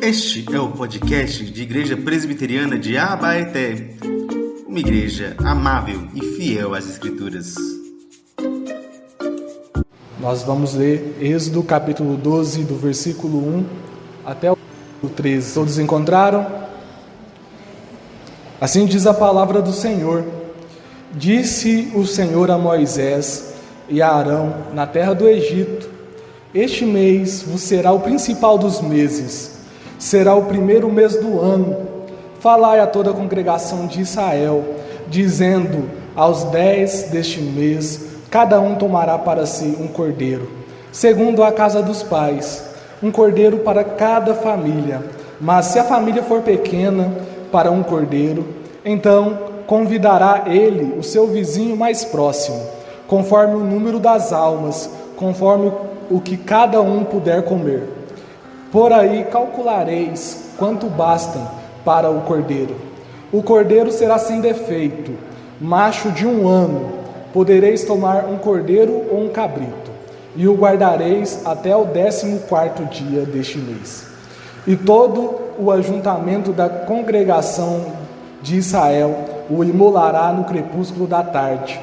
Este é o podcast de Igreja Presbiteriana de Abaeté, uma igreja amável e fiel às Escrituras. Nós vamos ler Êxodo capítulo 12, do versículo 1 até o 13. Todos encontraram? Assim diz a palavra do Senhor. Disse o Senhor a Moisés e a Arão na terra do Egito: Este mês vos será o principal dos meses, será o primeiro mês do ano. Falai a toda a congregação de Israel, dizendo: aos 10 deste mês, cada um tomará para si um cordeiro, segundo a casa dos pais, um cordeiro para cada família. Mas se a família for pequena, para um cordeiro, então convidará ele o seu vizinho mais próximo, conforme o número das almas, conforme o que cada um puder comer. Por aí calculareis quanto bastem para o cordeiro. O cordeiro será sem defeito, macho de 1 ano. Podereis tomar um cordeiro ou um cabrito, e o guardareis até o 14º dia deste mês. E todo o ajuntamento da congregação de Israel o imolará no crepúsculo da tarde.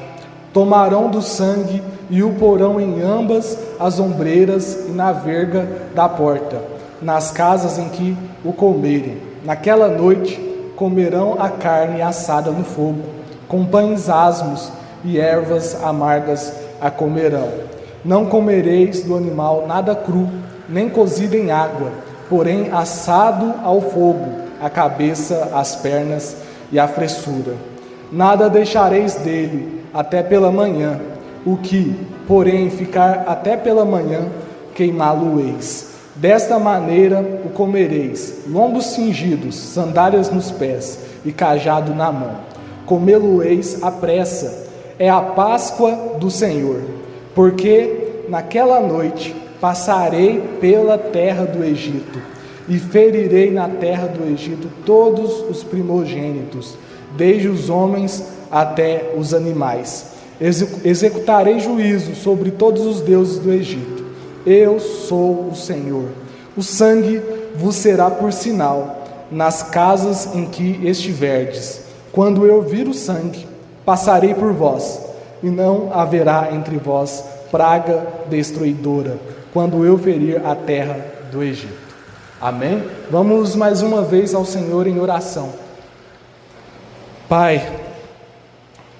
Tomarão do sangue e o porão em ambas as ombreiras e na verga da porta, nas casas em que o comerem. Naquela noite comerão a carne assada no fogo, com pães asmos e ervas amargas a comerão. Não comereis do animal nada cru, nem cozido em água, porém assado ao fogo, a cabeça, as pernas e a fressura. Nada deixareis dele até pela manhã, o que, porém, ficar até pela manhã, queimá-lo-eis. Desta maneira o comereis: lombos cingidos, sandálias nos pés e cajado na mão. Comê-lo-eis à pressa, é a Páscoa do Senhor. Porque naquela noite passarei pela terra do Egito, e ferirei na terra do Egito todos os primogênitos, desde os homens até os animais. Executarei juízo sobre todos os deuses do Egito. Eu sou o Senhor. O sangue vos será por sinal nas casas em que estiverdes. Quando eu vir o sangue, passarei por vós, e não haverá entre vós praga destruidora, quando eu ferir a terra do Egito. Amém? Vamos mais uma vez ao Senhor em oração. Pai,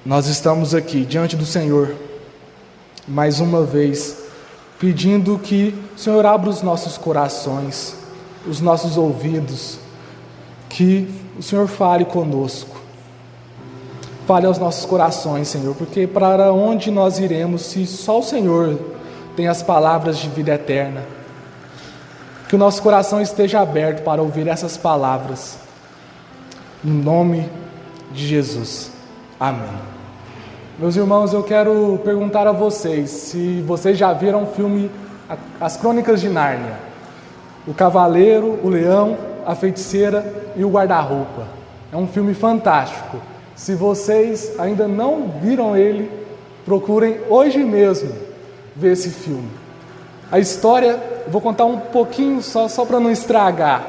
nós estamos aqui diante do Senhor, mais uma vez, pedindo que o Senhor abra os nossos corações, os nossos ouvidos, que o Senhor fale conosco. Fale aos nossos corações, Senhor, porque para onde nós iremos se só o Senhor tem as palavras de vida eterna? Que o nosso coração esteja aberto para ouvir essas palavras. Em nome de Jesus. Amém. Meus irmãos, eu quero perguntar a vocês se vocês já viram o filme As Crônicas de Nárnia. O Cavaleiro, o Leão, a Feiticeira e o Guarda-Roupa. É um filme fantástico. Se vocês ainda não viram ele, procurem hoje mesmo ver esse filme. A história, vou contar um pouquinho só para não estragar.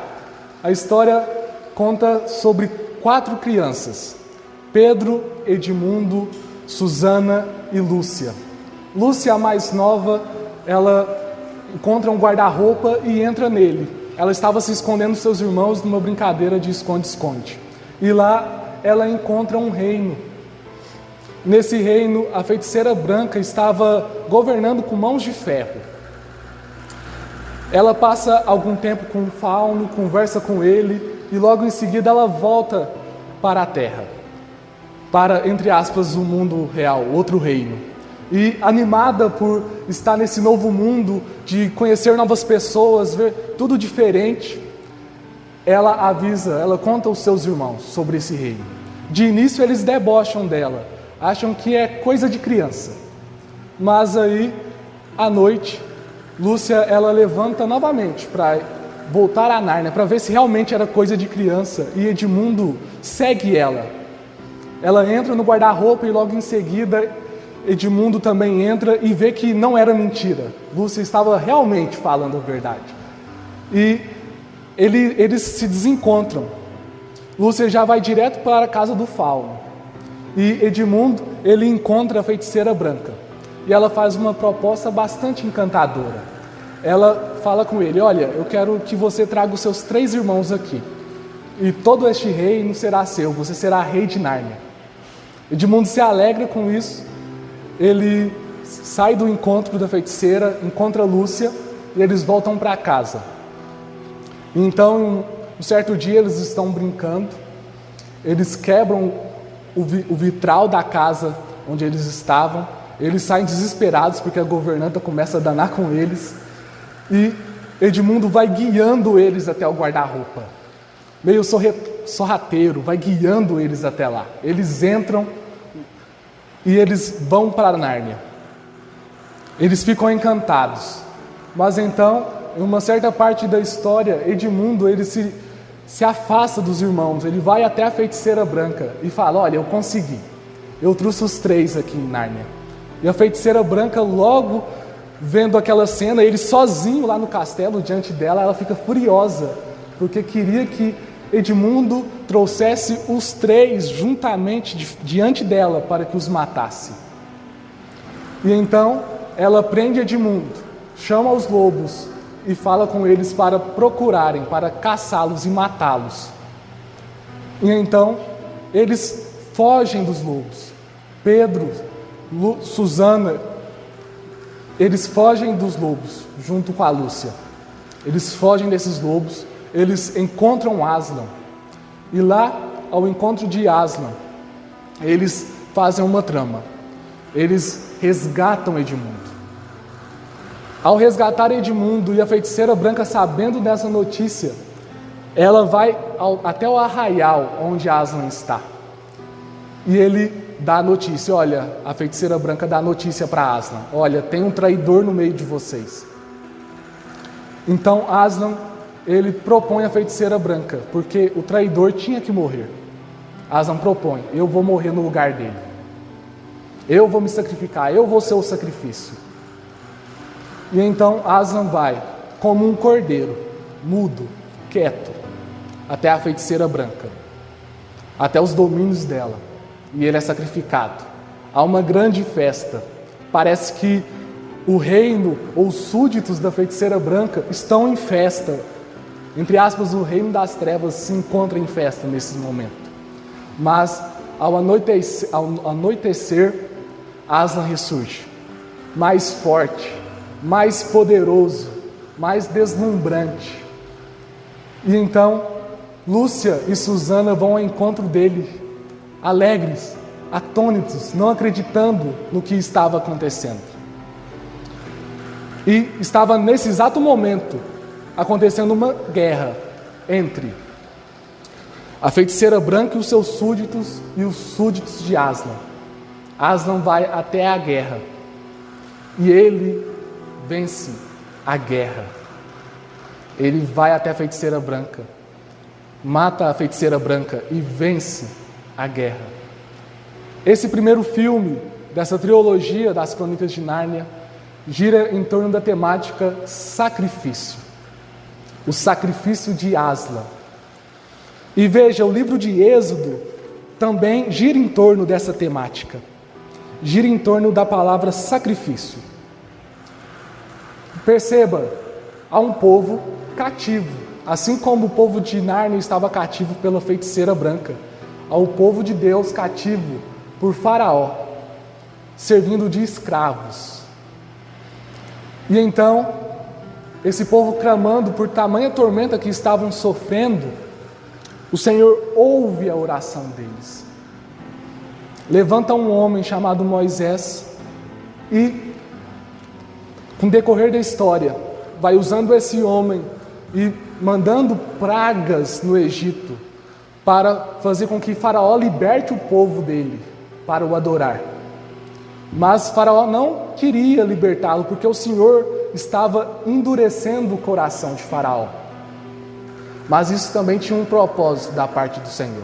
A história conta sobre 4 crianças: Pedro, Edmundo, Susana e Lúcia. Lúcia, a mais nova, ela encontra um guarda-roupa e entra nele. Ela estava se escondendo dos seus irmãos numa brincadeira de esconde-esconde. E lá ela encontra um reino. Nesse reino, a feiticeira branca estava governando com mãos de ferro. Ela passa algum tempo com o fauno, conversa com ele, e logo em seguida ela volta para a terra, para, entre aspas, o mundo real, outro reino. E animada por estar nesse novo mundo, de conhecer novas pessoas, ver tudo diferente, ela avisa, ela conta aos seus irmãos sobre esse reino. De início eles debocham dela, acham que é coisa de criança. Mas aí, à noite, Lúcia, ela levanta novamente para voltar a Nárnia, para ver se realmente era coisa de criança, e Edmundo segue ela. Ela entra no guarda-roupa e logo em seguida Edmundo também entra e vê que não era mentira. Lúcia estava realmente falando a verdade. E eles se desencontram. Lúcia já vai direto para a casa do fauno. E Edmundo, ele encontra a feiticeira branca. E ela faz uma proposta bastante encantadora. Ela fala com ele: olha, eu quero que você traga os seus 3 irmãos aqui. E todo este reino será seu, você será rei de Nárnia. Edmundo se alegra com isso. Ele sai do encontro da feiticeira, encontra Lúcia e eles voltam para casa. Então, um certo dia eles estão brincando, eles quebram o vitral da casa onde eles estavam, eles saem desesperados porque a governanta começa a danar com eles e Edmundo vai guiando eles até o guarda-roupa, meio sorrateiro, vai guiando eles até lá. Eles entram e eles vão para Nárnia. Eles ficam encantados. Mas então, em uma certa parte da história, Edmundo ele se afasta dos irmãos. Ele vai até a feiticeira branca e fala: olha, eu consegui. Eu trouxe os 3 aqui em Nárnia. E a feiticeira branca, logo vendo aquela cena, ele sozinho lá no castelo, diante dela, ela fica furiosa, porque queria que Edmundo trouxesse os 3 juntamente diante dela para que os matasse. E então ela prende Edmundo, chama os lobos e fala com eles para procurarem, para caçá-los e matá-los. E então eles fogem dos lobos. Pedro, Susana, eles fogem dos lobos junto com a Lúcia. Eles fogem desses lobos. Eles encontram Aslan, e lá, ao encontro de Aslan, eles fazem uma trama. Eles resgatam Edmundo. Ao resgatar Edmundo e a feiticeira branca sabendo dessa notícia, ela vai até o arraial onde Aslan está. E ele dá a notícia, olha, a feiticeira branca dá a notícia para Aslan: olha, tem um traidor no meio de vocês. Então Aslan, ele propõe a feiticeira branca, porque o traidor tinha que morrer. Aslan propõe: eu vou morrer no lugar dele. Eu vou me sacrificar, eu vou ser o sacrifício. E então Aslan vai, como um cordeiro, mudo, quieto, até a feiticeira branca, até os domínios dela. E ele é sacrificado. Há uma grande festa. Parece que o reino, ou os súditos da feiticeira branca, estão em festa. Entre aspas, o reino das trevas se encontra em festa nesse momento. Mas, ao anoitecer, Aslan ressurge, mais forte, mais poderoso, mais deslumbrante. E então, Lúcia e Susana vão ao encontro dele, alegres, atônitos, não acreditando no que estava acontecendo. E estava nesse exato momento acontecendo uma guerra entre a feiticeira branca e os seus súditos e os súditos de Aslan. Aslan vai até a guerra e ele vence a guerra. Ele vai até a feiticeira branca, mata a feiticeira branca e vence a guerra. Esse primeiro filme dessa trilogia das Crônicas de Nárnia gira em torno da temática sacrifício. O sacrifício de Aslan. E veja, o livro de Êxodo também gira em torno dessa temática. Gira em torno da palavra sacrifício. Perceba, há um povo cativo. Assim como o povo de Nárnia estava cativo pela feiticeira branca, há o povo de Deus cativo por Faraó, servindo de escravos. E então, esse povo clamando por tamanha tormenta que estavam sofrendo, o Senhor ouve a oração deles. Levanta um homem chamado Moisés e, com o decorrer da história, vai usando esse homem e mandando pragas no Egito para fazer com que Faraó liberte o povo dele para o adorar. Mas Faraó não queria libertá-lo, porque o Senhor estava endurecendo o coração de Faraó. Mas isso também tinha um propósito da parte do Senhor,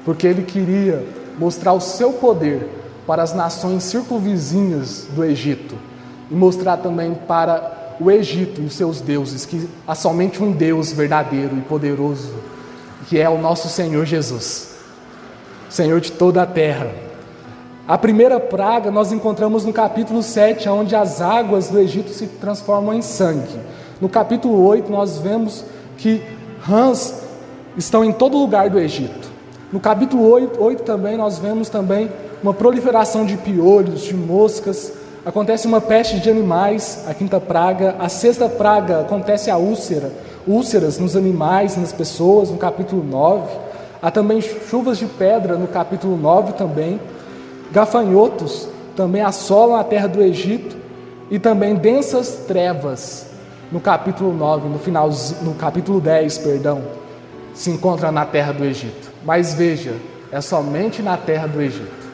porque ele queria mostrar o seu poder para as nações circunvizinhas do Egito e mostrar também para o Egito e os seus deuses que há somente um Deus verdadeiro e poderoso, que é o nosso Senhor Jesus, Senhor de toda a terra. A primeira praga nós encontramos no capítulo 7, onde as águas do Egito se transformam em sangue. No capítulo 8 nós vemos que rãs estão em todo lugar do Egito. No capítulo 8 também nós vemos também uma proliferação de piolhos, de moscas. Acontece uma peste de animais, a quinta praga. A sexta praga acontece a úlceras nos animais, nas pessoas, no capítulo 9. Há também chuvas de pedra no capítulo 9 também. Gafanhotos também assolam a terra do Egito. E também densas trevas no capítulo 9, no capítulo 10, se encontra na terra do Egito. Mas veja, é somente na terra do Egito.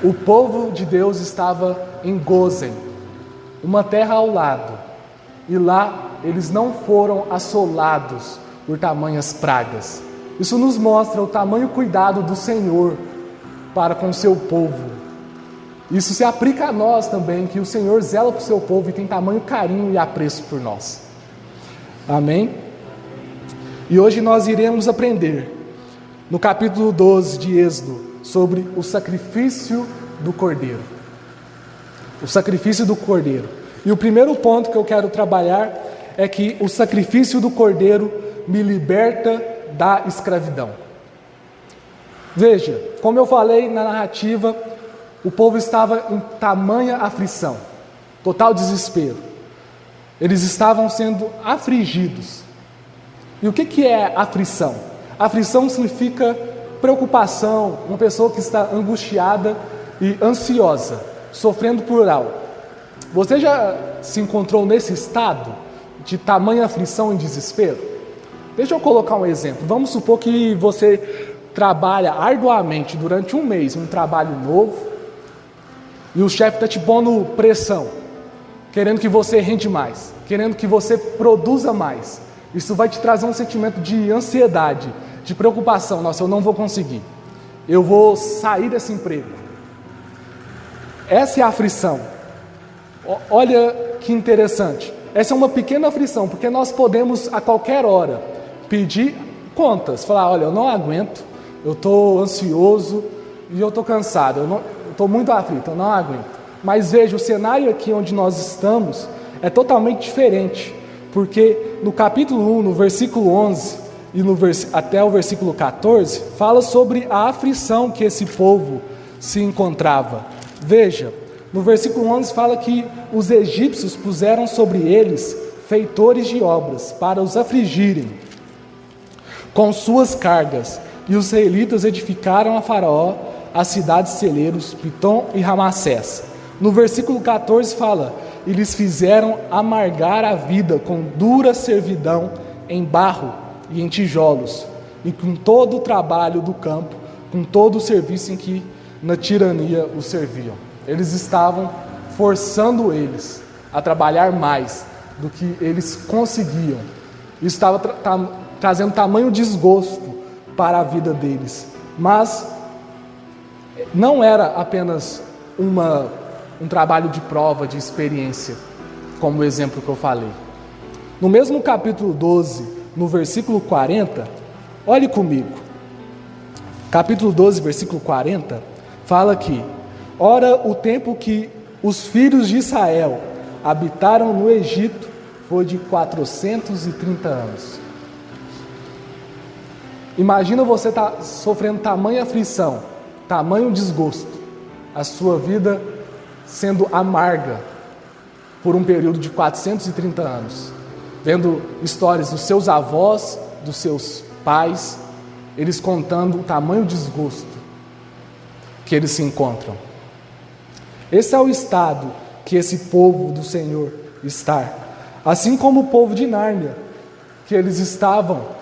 O povo de Deus estava em Gósen, uma terra ao lado, e lá eles não foram assolados por tamanhas pragas. Isso nos mostra o tamanho cuidado do Senhor para com o seu povo. Isso se aplica a nós também, que o Senhor zela para o seu povo e tem tamanho carinho e apreço por nós. Amém? E hoje nós iremos aprender, no capítulo 12 de Êxodo, sobre o sacrifício do Cordeiro. O sacrifício do Cordeiro. E o primeiro ponto que eu quero trabalhar é que o sacrifício do Cordeiro me liberta da escravidão. Veja, como eu falei na narrativa, o povo estava em tamanha aflição, total desespero. Eles estavam sendo afligidos. E o que é aflição? Aflição significa preocupação, uma pessoa que está angustiada e ansiosa, sofrendo por algo. Você já se encontrou nesse estado de tamanha aflição e desespero? Deixa eu colocar um exemplo. Vamos supor que você trabalha arduamente durante um mês, um trabalho novo, e o chefe está te pondo pressão, querendo que você rende mais, querendo que você produza mais. Isso vai te trazer um sentimento de ansiedade, de preocupação. Nossa, eu não vou conseguir, eu vou sair desse emprego. Essa é a aflição. Olha que interessante. Essa é uma pequena aflição, porque nós podemos a qualquer hora pedir contas, falar, olha, eu não aguento, eu estou ansioso e eu estou cansado, eu estou muito aflito, eu não aguento. Mas veja, o cenário aqui onde nós estamos é totalmente diferente, porque no capítulo 1, no versículo 11 e até o versículo 14, fala sobre a aflição que esse povo se encontrava. Veja, no versículo 11 fala que os egípcios puseram sobre eles feitores de obras para os afligirem com suas cargas, e os israelitas edificaram a Faraó as cidades celeiros Pitom e Ramassés. No versículo 14 fala, e lhes fizeram amargar a vida com dura servidão em barro e em tijolos, e com todo o trabalho do campo, com todo o serviço em que na tirania os serviam. Eles estavam forçando eles a trabalhar mais do que eles conseguiam. Isso estava trazendo tamanho desgosto para a vida deles. Mas não era apenas um trabalho de prova, de experiência, como o exemplo que eu falei. No mesmo capítulo 12, no versículo 40, olhe comigo. Capítulo 12, versículo 40, fala que: ora, o tempo que os filhos de Israel habitaram no Egito foi de 430 anos. Imagina você sofrendo tamanha aflição, tamanho desgosto, a sua vida sendo amarga por um período de 430 anos, vendo histórias dos seus avós, dos seus pais, eles contando o tamanho desgosto que eles se encontram. Esse é o estado que esse povo do Senhor está, assim como o povo de Nárnia, que eles estavam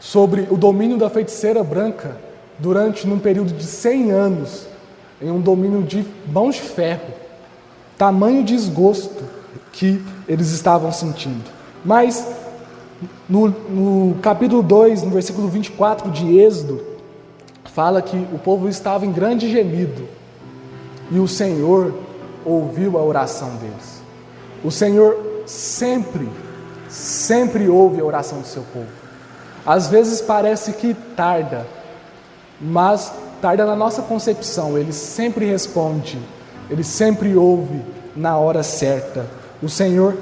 sobre o domínio da feiticeira branca durante um período de 100 anos, em um domínio de mãos de ferro. Tamanho desgosto que eles estavam sentindo. Mas no capítulo 2, no versículo 24 de Êxodo, fala que o povo estava em grande gemido e o Senhor ouviu a oração deles. O Senhor sempre ouve a oração do seu povo. Às vezes parece que tarda, mas tarda na nossa concepção. Ele sempre responde, Ele sempre ouve na hora certa. O Senhor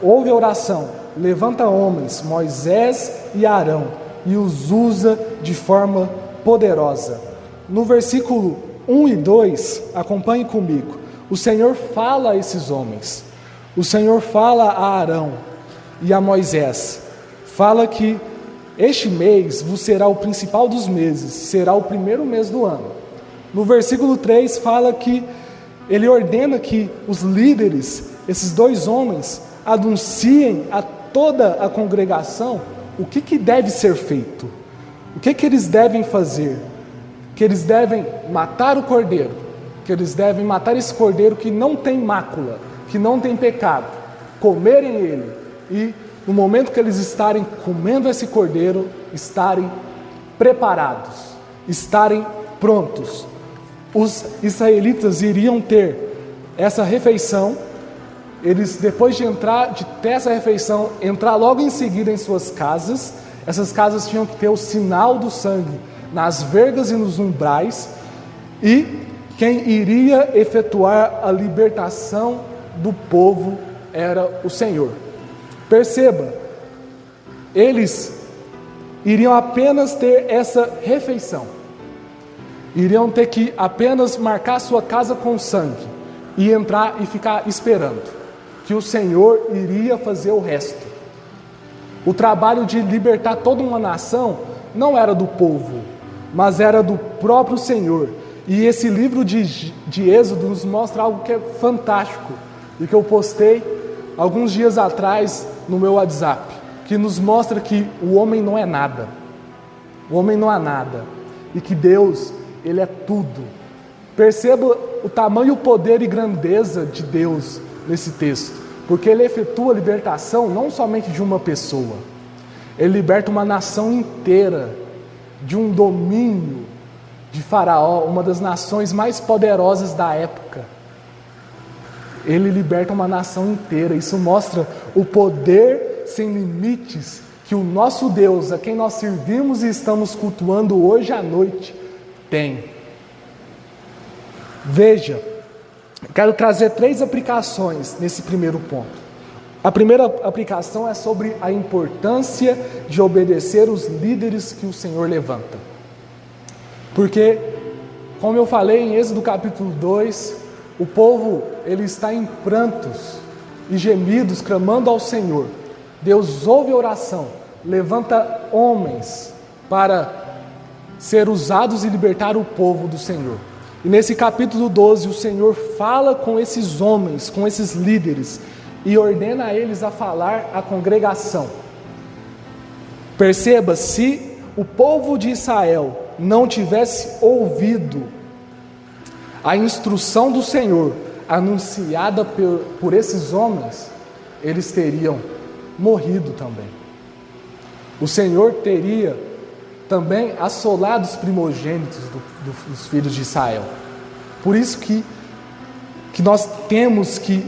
ouve a oração, levanta homens, Moisés e Arão, e os usa de forma poderosa. No versículo 1 e 2, acompanhe comigo. O Senhor fala a esses homens. O Senhor fala a Arão e a Moisés. Fala que este mês vos será o principal dos meses, será o primeiro mês do ano. No versículo 3 fala que ele ordena que os líderes, esses dois homens, anunciem a toda a congregação o que deve ser feito, o que eles devem fazer, que eles devem matar o cordeiro, que eles devem matar esse cordeiro que não tem mácula, que não tem pecado, comerem ele e no momento que eles estarem comendo esse cordeiro, estarem preparados, estarem prontos. Os israelitas iriam ter essa refeição, eles depois de ter essa refeição, entrar logo em seguida em suas casas. Essas casas tinham que ter o sinal do sangue nas vergas e nos umbrais, e quem iria efetuar a libertação do povo era o Senhor. Perceba, eles iriam apenas ter essa refeição, iriam ter que apenas marcar sua casa com sangue e entrar e ficar esperando que o Senhor iria fazer o resto. O trabalho de libertar toda uma nação não era do povo, mas era do próprio Senhor. E esse livro de Êxodo nos mostra algo que é fantástico e que eu postei alguns dias atrás no meu WhatsApp, que nos mostra que o homem não é nada, o homem não é nada, e que Deus, Ele é tudo. Perceba o tamanho, o poder e grandeza de Deus nesse texto, porque Ele efetua a libertação não somente de uma pessoa, Ele liberta uma nação inteira de um domínio de Faraó, uma das nações mais poderosas da época. Ele liberta uma nação inteira. Isso mostra o poder sem limites que o nosso Deus, a quem nós servimos e estamos cultuando hoje à noite, tem. Veja, quero trazer 3 aplicações nesse primeiro ponto. A primeira aplicação é sobre a importância de obedecer os líderes que o Senhor levanta. Porque, como eu falei em Êxodo capítulo 2, o povo, ele está em prantos e gemidos, clamando ao Senhor. Deus ouve a oração, levanta homens para ser usados e libertar o povo do Senhor. E nesse capítulo 12, o Senhor fala com esses homens, com esses líderes, e ordena a eles a falar à congregação. Perceba, se o povo de Israel não tivesse ouvido a instrução do Senhor anunciada por esses homens, eles teriam morrido também. O Senhor teria também assolado os primogênitos dos filhos de Israel. Por isso que nós temos que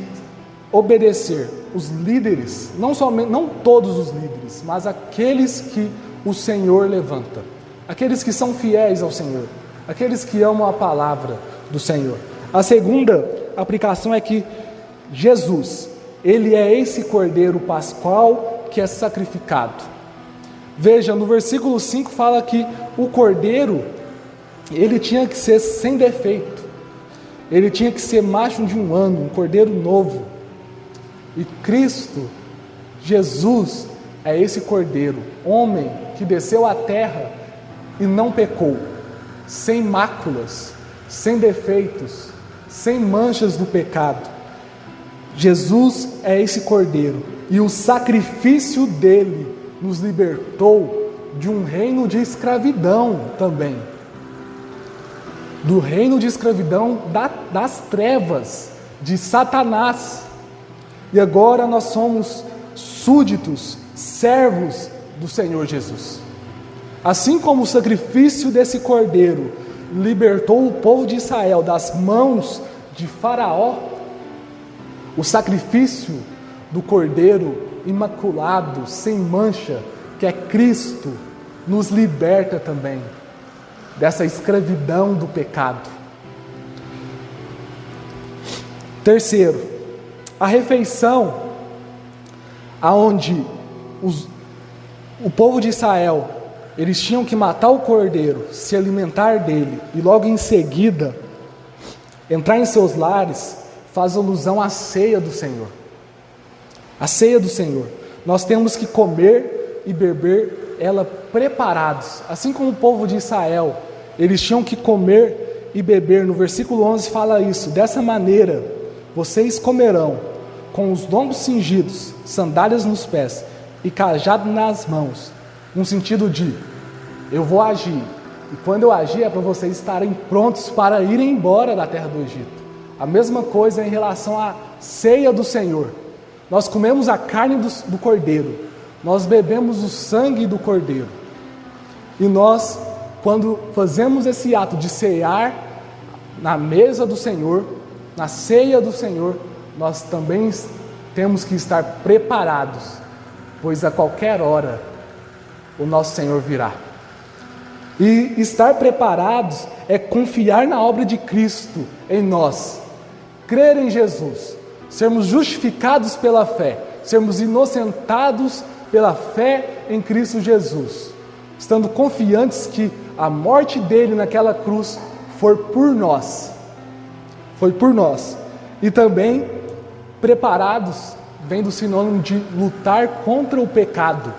obedecer os líderes, não todos os líderes, mas aqueles que o Senhor levanta, aqueles que são fiéis ao Senhor, aqueles que amam a palavra do Senhor. A segunda aplicação é que Jesus, Ele é esse Cordeiro Pascual que é sacrificado. Veja, no versículo 5 fala que o Cordeiro, ele tinha que ser sem defeito, ele tinha que ser macho de 1 ano, um Cordeiro novo. E Cristo, Jesus, é esse Cordeiro, homem que desceu à terra e não pecou, sem máculas, sem defeitos, sem manchas do pecado. Jesus é esse Cordeiro, e o sacrifício dele nos libertou de um reino de escravidão também, do reino de escravidão das trevas, de Satanás. E agora nós somos súditos, servos do Senhor Jesus. Assim como o sacrifício desse cordeiro libertou o povo de Israel das mãos de Faraó, o sacrifício do cordeiro imaculado, sem mancha, que é Cristo, nos liberta também dessa escravidão do pecado. Terceiro, a refeição aonde o povo de Israel, eles tinham que matar o cordeiro, se alimentar dele e logo em seguida entrar em seus lares, faz alusão à ceia do Senhor. A ceia do Senhor. Nós temos que comer e beber ela preparados, assim como o povo de Israel, eles tinham que comer e beber. No versículo 11 fala isso: dessa maneira vocês comerão com os lombos cingidos, sandálias nos pés e cajado nas mãos, no sentido de eu vou agir, e quando eu agir é para vocês estarem prontos para irem embora da terra do Egito. A mesma coisa em relação à ceia do Senhor. Nós comemos a carne do cordeiro, nós bebemos o sangue do cordeiro, e nós, quando fazemos esse ato de cear na mesa do Senhor, na ceia do Senhor, nós também temos que estar preparados, pois a qualquer hora o nosso Senhor virá. E estar preparados é confiar na obra de Cristo em nós, crer em Jesus, sermos justificados pela fé, sermos inocentados pela fé em Cristo Jesus, estando confiantes que a morte dele naquela cruz foi por nós, e também preparados, vem do sinônimo de lutar contra o pecado.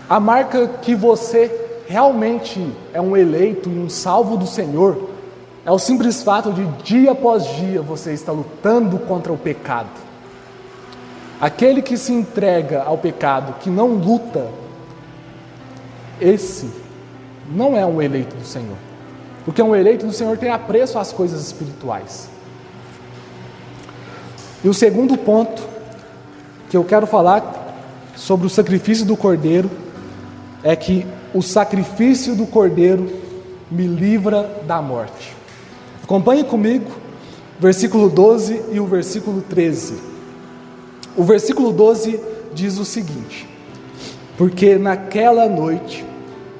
A marca que você realmente é um eleito e um salvo do Senhor é o simples fato de dia após dia você está lutando contra o pecado. Aquele que se entrega ao pecado, que não luta, esse não é um eleito do Senhor, porque um eleito do Senhor tem apreço às coisas espirituais. E o segundo ponto que eu quero falar sobre o sacrifício do cordeiro é que o sacrifício do cordeiro me livra da morte. Acompanhe comigo o versículo 12 e o versículo 13. O versículo 12 diz o seguinte: porque naquela noite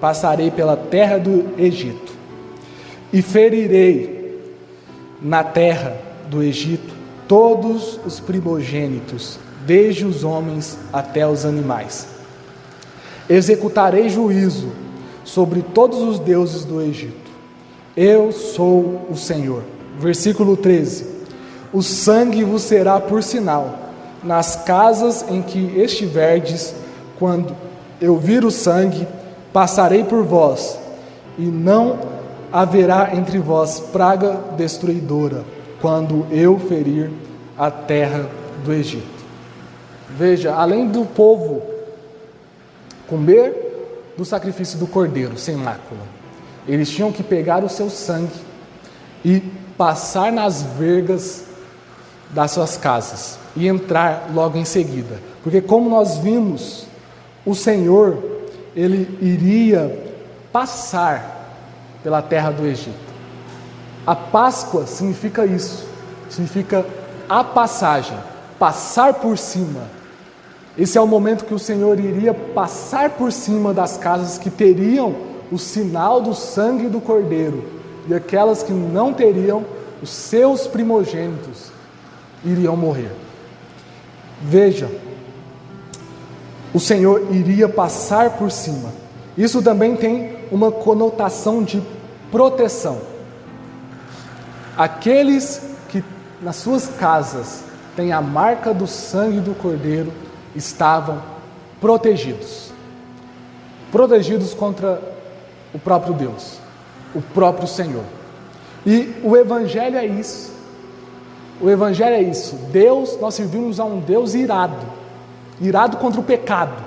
passarei pela terra do Egito e ferirei na terra do Egito todos os primogênitos, desde os homens até os animais. Executarei juízo sobre todos os deuses do Egito. Eu sou o Senhor. Versículo 13. O sangue vos será por sinal nas casas em que estiverdes. Quando eu vir o sangue, passarei por vós, e não haverá entre vós praga destruidora, quando eu ferir a terra do Egito. Veja, além do povo comer do sacrifício do cordeiro sem mácula, eles tinham que pegar o seu sangue e passar nas vergas das suas casas e entrar logo em seguida, porque como nós vimos, o Senhor, ele iria passar pela terra do Egito. A Páscoa significa isso, significa a passagem, passar por cima. Esse é o momento que o Senhor iria passar por cima das casas que teriam o sinal do sangue do cordeiro, e aquelas que não teriam, os seus primogênitos iriam morrer. Veja, o Senhor iria passar por cima. Isso também tem uma conotação de proteção. Aqueles que nas suas casas têm a marca do sangue do cordeiro estavam protegidos. Protegidos contra o próprio Deus, o próprio Senhor. E o Evangelho é isso. O Evangelho é isso. Deus, nós servimos a um Deus irado. Irado contra o pecado.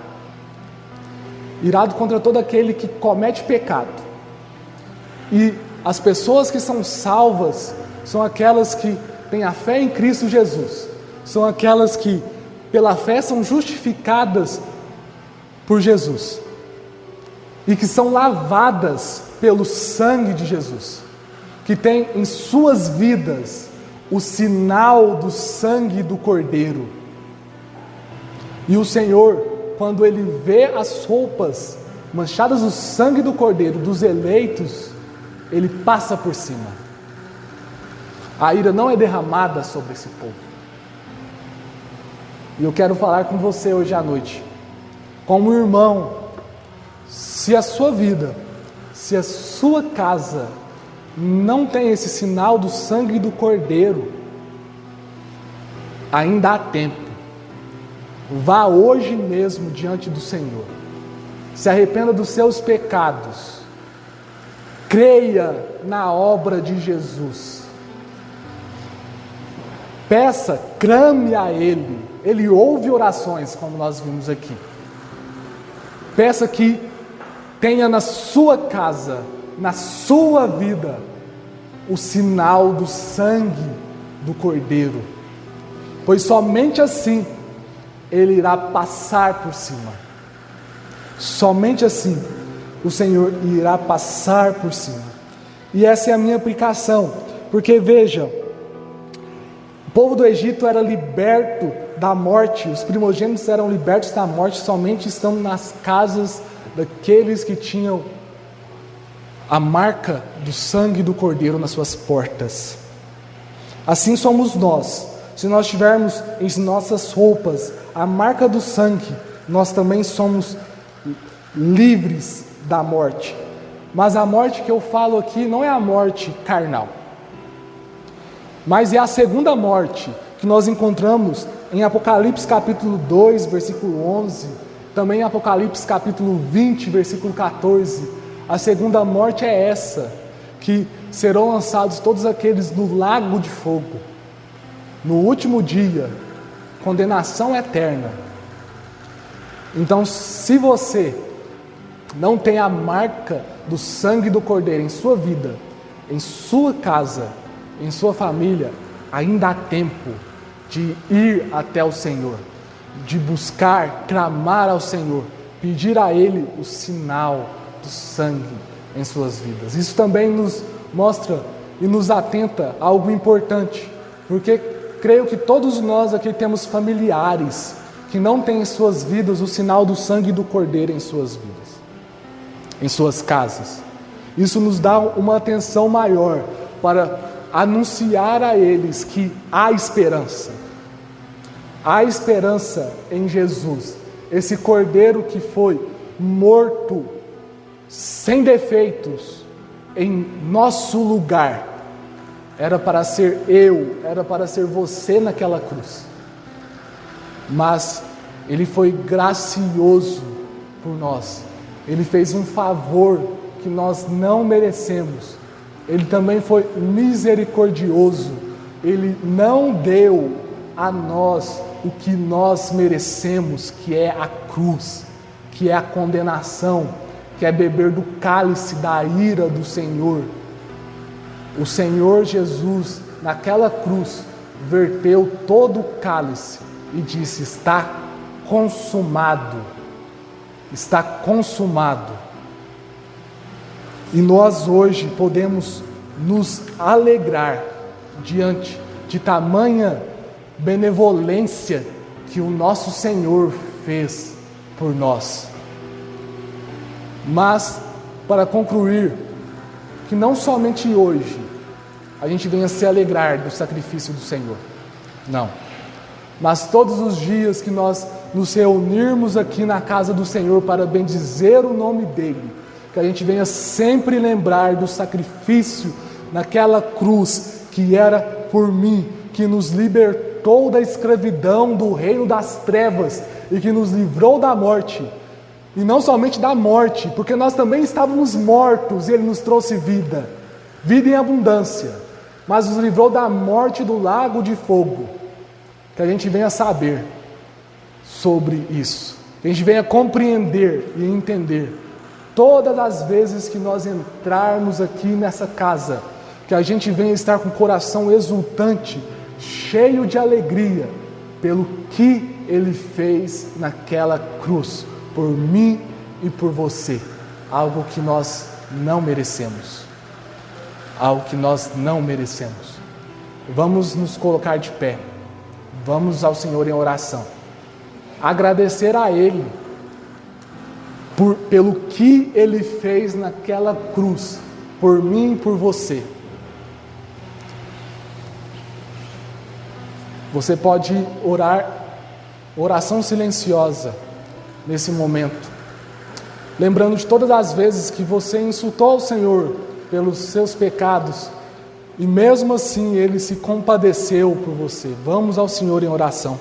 Irado contra todo aquele que comete pecado. E as pessoas que são salvas são aquelas que têm a fé em Cristo Jesus. São aquelas que, pela fé, são justificadas por Jesus. e que são lavadas pelo sangue de Jesus, que tem em suas vidas o sinal do sangue do Cordeiro. E o Senhor, quando Ele vê as roupas manchadas do sangue do Cordeiro, dos eleitos, Ele passa por cima. A ira não é derramada sobre esse povo. E eu quero falar com você hoje à noite, como irmão, se a sua vida, se a sua casa não tem esse sinal do sangue do Cordeiro, ainda há tempo. Vá hoje mesmo diante do Senhor. Se arrependa dos seus pecados. Creia na obra de Jesus. Peça, clame a Ele. Ele ouve orações, como nós vimos aqui. Peça que tenha na sua casa, na sua vida, o sinal do sangue do Cordeiro. Pois somente assim Ele irá passar por cima. Somente assim o Senhor irá passar por cima. E essa é a minha aplicação. Porque veja, o povo do Egito era liberto da morte. Os primogênitos eram libertos da morte somente estando nas casas daqueles que tinham a marca do sangue do Cordeiro nas suas portas. Assim somos nós. Se nós tivermos em nossas roupas a marca do sangue, nós também somos livres da morte. Mas a morte que eu falo aqui não é a morte carnal, mas é a segunda morte que nós encontramos em Apocalipse capítulo 2, versículo 11, também em Apocalipse capítulo 20, versículo 14. A segunda morte é essa, que serão lançados todos aqueles no lago de fogo. No último dia, condenação eterna. Então, se você não tem a marca do sangue do Cordeiro em sua vida, em sua casa, em sua família, ainda há tempo de ir até o Senhor, de buscar, clamar ao Senhor, pedir a Ele o sinal do sangue em suas vidas. Isso também nos mostra e nos atenta a algo importante, porque creio que todos nós aqui temos familiares que não têm em suas vidas o sinal do sangue do Cordeiro em suas vidas, em suas casas. Isso nos dá uma atenção maior para anunciar a eles que há esperança. Há esperança em Jesus, esse Cordeiro que foi morto sem defeitos em nosso lugar. Era para ser eu, era para ser você naquela cruz. Mas Ele foi gracioso por nós. Ele fez um favor que nós não merecemos. Ele também foi misericordioso. Ele não deu a nós o que nós merecemos, que é a cruz, que é a condenação, que é beber do cálice da ira do Senhor. O Senhor Jesus, naquela cruz, verteu todo o cálice e disse: está consumado. Está consumado. E nós hoje podemos nos alegrar diante de tamanha benevolência que o nosso Senhor fez por nós. Mas, para concluir, que não somente hoje a gente venha se alegrar do sacrifício do Senhor, não, mas todos os dias que nós nos reunirmos aqui na casa do Senhor para bendizer o nome dEle, que a gente venha sempre lembrar do sacrifício naquela cruz que era por mim, que nos libertou da escravidão do reino das trevas e que nos livrou da morte. E não somente da morte, porque nós também estávamos mortos e Ele nos trouxe vida, vida em abundância, mas nos livrou da morte do lago de fogo. Que a gente venha saber sobre isso, que a gente venha compreender e entender todas as vezes que nós entrarmos aqui nessa casa, que a gente venha estar com o coração exultante, cheio de alegria pelo que Ele fez naquela cruz, por mim e por você. algo que nós não merecemos. Algo que nós não merecemos. Vamos nos colocar de pé. Vamos ao Senhor em oração. Agradecer a Ele pelo que Ele fez naquela cruz, por mim e por você. Você pode orar, oração silenciosa, nesse momento. Lembrando de todas as vezes que você insultou o Senhor pelos seus pecados, e mesmo assim Ele se compadeceu por você. Vamos ao Senhor em oração.